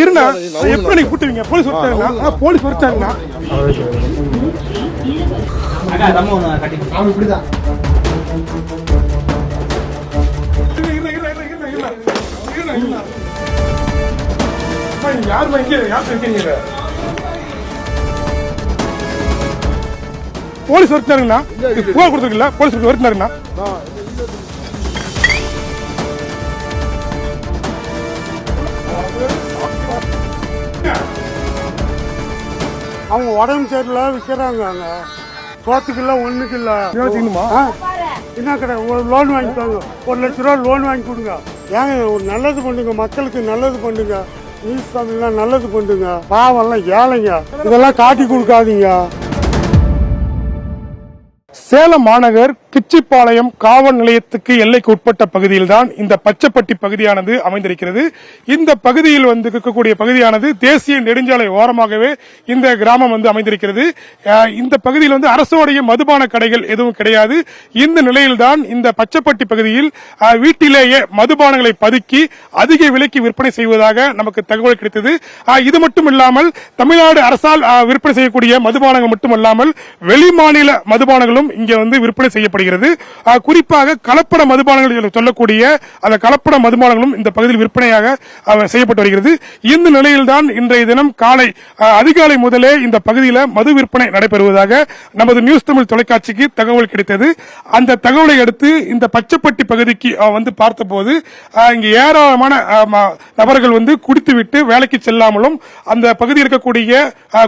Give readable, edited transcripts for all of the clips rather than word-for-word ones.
இருந்தா எப்படி நீங்க கூட்டுவீங்க? போலீஸ் வரட்டாங்கன்னா போலீஸ் வரட்டாங்கன்னா யார் இருக்கீங்க? போலீஸ் வரட்டாருங்கண்ணா புகார் கொடுத்துருக்கீங்களா? போலீஸ் வரட்டாருங்கண்ணா அவங்க உடம்பு சரியில்ல விற்கிறாங்க. அங்க சோத்துக்கு இல்லை ஒண்ணுக்கு இல்லை. என்ன கடை லோன் வாங்கிட்டாங்க, 1 லட்ச ரூபா லோன் வாங்கி கொடுங்க. ஏங்க ஒரு நல்லது பண்ணுங்க, மக்களுக்கு நல்லது பண்ணுங்க. நியூஸ் தமிழ்லாம் நல்லது பண்ணுங்க. பாவம்லாம் ஏழைங்க, இதெல்லாம் காட்டி கொடுக்காதீங்க. சேலம் மாநகர் கிச்சிப்பாளையம் காவல் நிலையத்துக்கு எல்லைக்கு உட்பட்ட பகுதியில் தான் இந்த பச்சைப்பட்டி பகுதியானது அமைந்திருக்கிறது. இந்த பகுதியில் இருக்கக்கூடிய பகுதியானது தேசிய நெடுஞ்சாலை ஓரமாகவே இந்த கிராமம் அமைந்திருக்கிறது. இந்த பகுதியில் அரசோடைய மதுபான கடைகள் எதுவும் கிடையாது. இந்த நிலையில்தான் இந்த பச்சைப்பட்டி பகுதியில் வீட்டிலேயே மதுபானங்களை பதுக்கி அதிக விலைக்கு விற்பனை செய்வதாக நமக்கு தகவல் கிடைத்தது. இது மட்டும் இல்லாமல் தமிழ்நாடு அரசால் விற்பனை செய்யக்கூடிய மதுபானங்கள் மட்டுமல்லாமல் வெளிமாநில மதுபானங்களும் இங்க விற்பனை செய்யப்படுகிறது. குறிப்பாக கலப்பட மதுபானங்கள் சொல்லக்கூடிய அந்த கலப்பட மதுபானங்களும் இந்த பகுதியில் விற்பனையாக செய்யப்பட்டு வருகிறது. இந்த நிலையில்தான் இன்றைய தினம் காலை அதிகாலை முதலே இந்த பகுதியில் மது விற்பனை நடைபெறுவதாக நமது நியூஸ் தமிழ் தொலைக்காட்சிக்கு தகவல் கிடைத்தது. அந்த தகவலை அடுத்து இந்த பச்சைப்பட்டி பகுதிக்கு பார்த்தபோது இங்கு ஏராளமான நபர்கள் குடித்துவிட்டு வேலைக்கு செல்லாமலும் அந்த பகுதியில் இருக்கக்கூடிய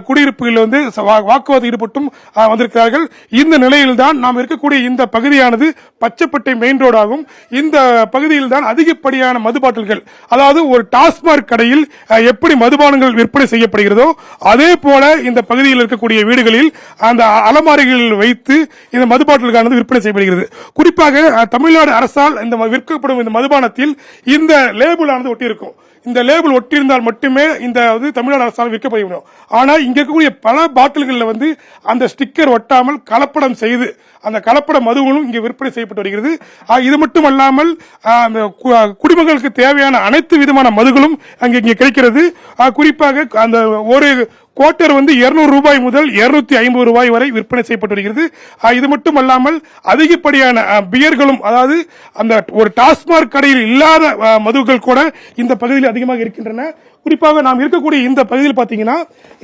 குடியிருப்புகளில் வாக்குவாதம் ஈடுபட்டும் வந்திருக்கிறார்கள். இந்த நிலையில் தான் நாம் இருக்கக்கூடிய இந்த பகுதியானது பச்சைப்பட்டை மெயின் ரோடாகும். இந்த பகுதியில் தான் அதிகப்படியான மது பாட்டில்கள், அதாவது ஒரு டாஸ்மாக் கடையில் எப்படி மதுபானங்கள் விற்பனை செய்யப்படுகிறதோ அதே போல இந்த பகுதியில் இருக்கக்கூடிய வீடுகளில் அந்த அலமாரிகளில் வைத்து இந்த மது பாட்டில்கள் விற்பனை செய்யப்படுகிறது. குறிப்பாக தமிழ்நாடு அரசால் இந்த விற்கப்படும் இந்த மதுபானத்தில் இந்த லேபிள் ஆனது ஒட்டியிருக்கும். இந்த லேபிள் ஒட்டியிருந்தால் மட்டுமே இந்த தமிழ்நாடு அரசால் விற்கப்படும். ஆனால் இங்க இருக்கக்கூடிய பல பாட்டில்களில் அந்த ஸ்டிக்கர் ஒட்டாமல் கலப்படம் செய்து அந்த கலப்பட மதுவும் இங்கே விற்பனை செய்யப்பட்டு வருகிறது. இது மட்டுமல்லாமல் அந்த குடிமக்களுக்கு தேவையான அனைத்து விதமான மதுகளும் இங்கே கிடைக்கிறது. குறிப்பாக அந்த ஒரு குவார்டர் 200 ரூபாய் முதல் 250 ரூபாய் வரை விற்பனை செய்யப்பட்டு வருகிறது. இது மட்டுமல்லாமல் அதிகப்படியான பியர்களும், அதாவது அந்த ஒரு டாஸ்மாக் கடையில் இல்லாத மதுக்கள் கூட இந்த பகுதியில் அதிகமாக இருக்கின்றன. குறிப்பாக நாம் இருக்கக்கூடிய இந்த பகுதியில் பாத்தீங்கன்னா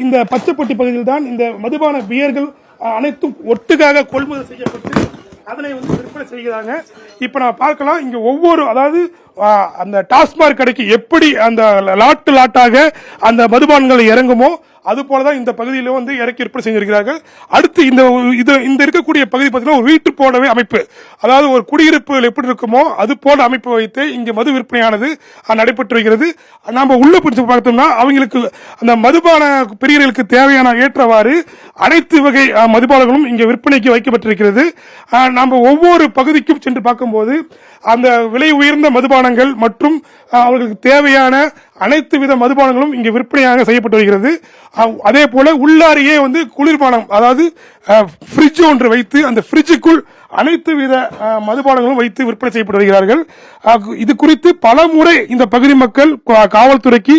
இந்த பச்சைப்பட்டி பகுதியில் தான் இந்த மதுபான பியர்கள் அனைத்தும் ஒட்டுக்காக கொள்முதல் செய்யப்பட்டு அதனை விற்பனை செய்கிறாங்க. இப்ப நான் பார்க்கலாம் இங்க ஒவ்வொரு, அதாவது அந்த டாஸ்மாக் கடைக்கு எப்படி அந்த லாட்டாக அந்த மதுபானங்கள் இறங்குமோ அது போலதான் இந்த பகுதியில இறக்கி விற்பனை செஞ்சிருக்கிறார்கள். அடுத்து இந்த இருக்கக்கூடிய பகுதி பார்த்தீங்கன்னா ஒரு வீட்டு போலவே அமைப்பு, அதாவது ஒரு குடியிருப்பு எப்படி இருக்குமோ அது போல அமைப்பு வைத்து இங்க மது விற்பனையானது நடைபெற்று வருகிறது. நாம உள்ள பிடிச்சு பார்த்தோம்னா அவங்களுக்கு அந்த மதுபான பிரியர்களுக்கு தேவையான ஏற்றவாறு அனைத்து வகை மதுபானங்களும் இங்க விற்பனைக்கு வைக்கப்பட்டிருக்கிறது. நாம ஒவ்வொரு பகுதிக்கும் சென்று பார்க்கும்போது அந்த விலை உயர்ந்த மதுபானங்கள் மற்றும் அவர்களுக்கு தேவையான அனைத்து வித மதுபானங்களும் இங்கு விற்பனையாக செய்யப்பட்டு வருகிறது. அதே போல உள்ளாரியே குளிர்பானம், அதாவது ஃப்ரிட்ஜ் ஒன்று வைத்து அந்த ஃப்ரிட்ஜுக்குள் அனைத்து வித மதுபானங்களும் வைத்து விற்பனை செய்யப்பட்டு வருகிறார்கள். இது குறித்து பல முறை இந்த பகுதி மக்கள் காவல்துறைக்கு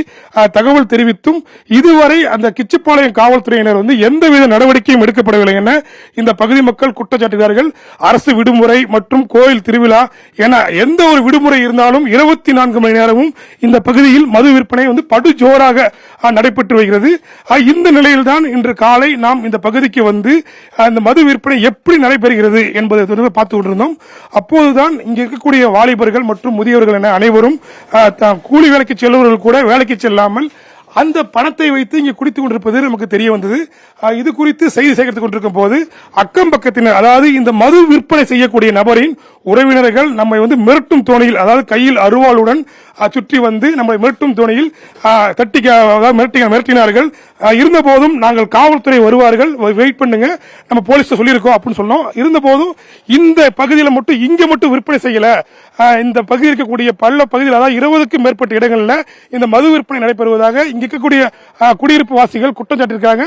தகவல் தெரிவித்தும் இதுவரை அந்த கிச்சிப்பாளையம் காவல்துறையினர் எந்தவித நடவடிக்கையும் எடுக்கப்படவில்லை என இந்த பகுதி மக்கள் குற்றச்சாட்டுகிறார்கள். அரசு விடுமுறை மற்றும் கோயில் திருவிழா என எந்த ஒரு விடுமுறை இருந்தாலும் 24 மணி நேரமும் இந்த பகுதியில் மது விற்பனை படு ஜோராக நடைபெற்று வருகிறது. இந்த நிலையில்தான் இன்று காலை நாம் இந்த பகுதிக்கு இந்த மது விற்பனை எப்படி நடைபெறுகிறது என்பதை பார்த்து கொண்டிருந்தோம். அப்போதுதான் இங்க இருக்கக்கூடிய வாலிபர்கள் மற்றும் முதியவர்கள் என அனைவரும் கூலி வேலைக்கு செல்பவர்கள் கூட வேலைக்கு செல்லாமல் அந்த பணத்தை வைத்து இங்கே குடித்துக் கொண்டிருப்பது நமக்கு தெரிய வந்தது. இது குறித்து செய்தி சேகரித்துக் கொண்டிருக்கும் போது அக்கம் பக்கத்தினர், அதாவது இந்த மது விற்பனை செய்யக்கூடிய நபரின் உறவினர்கள் நம்மை மிரட்டும் தோணியில், அதாவது கையில் அருவாளுடன் சுற்றி நம்மை மிரட்டும் தோணியில் மிரட்டினார்கள். இருந்த போதும் நாங்கள் காவல்துறை வருவார்கள், வெயிட் பண்ணுங்க, நம்ம போலீஸ் சொல்லியிருக்கோம் அப்படின்னு சொன்னோம். இருந்த போதும் இந்த பகுதியில் மட்டும் இங்க மட்டும் விற்பனை செய்யல, இந்த பகுதியில் இருக்கக்கூடிய பல பகுதியில், அதாவது 20க்கும் மேற்பட்ட இடங்களில் இந்த மது விற்பனை நடைபெறுவதாக இங்க இங்க இருக்கக்கூடிய குடியிருப்பு வாசிகள் குற்றம் சாட்டியிருக்காங்க.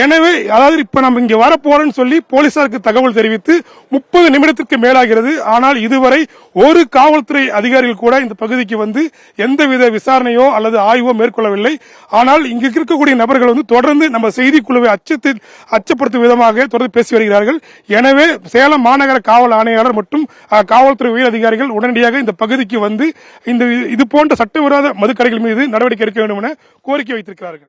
எனவே அதாவது இப்ப நம்ம இங்க வரப்போறோம்னு சொல்லி போலீசாருக்கு தகவல் தெரிவித்து 30 நிமிடத்திற்கு மேலாகிறது. ஆனால் இதுவரை ஒரு காவல்துறை அதிகாரிகள் கூட இந்த பகுதிக்கு வந்து எந்தவித விசாரணையோ அல்லது ஆய்வோ மேற்கொள்ளவில்லை. ஆனால் இங்கு இருக்கக்கூடிய நபர்கள் வந்து தொடர்ந்து நம்ம செய்திக்குழுவை அச்சப்படுத்தும் விதமாக தொடர்ந்து பேசி வருகிறார்கள். எனவே சேலம் மாநகர காவல் ஆணையாளர் மற்றும் காவல்துறை உயர் அதிகாரிகள் உடனடியாக இந்த பகுதிக்கு வந்து இந்த இது போன்ற சட்டவிரோத மதுக்கடைகள் மீது நடவடிக்கை எடுக்க வேண்டும் என கோரிக்கை வைத்திருக்கிறார்கள்.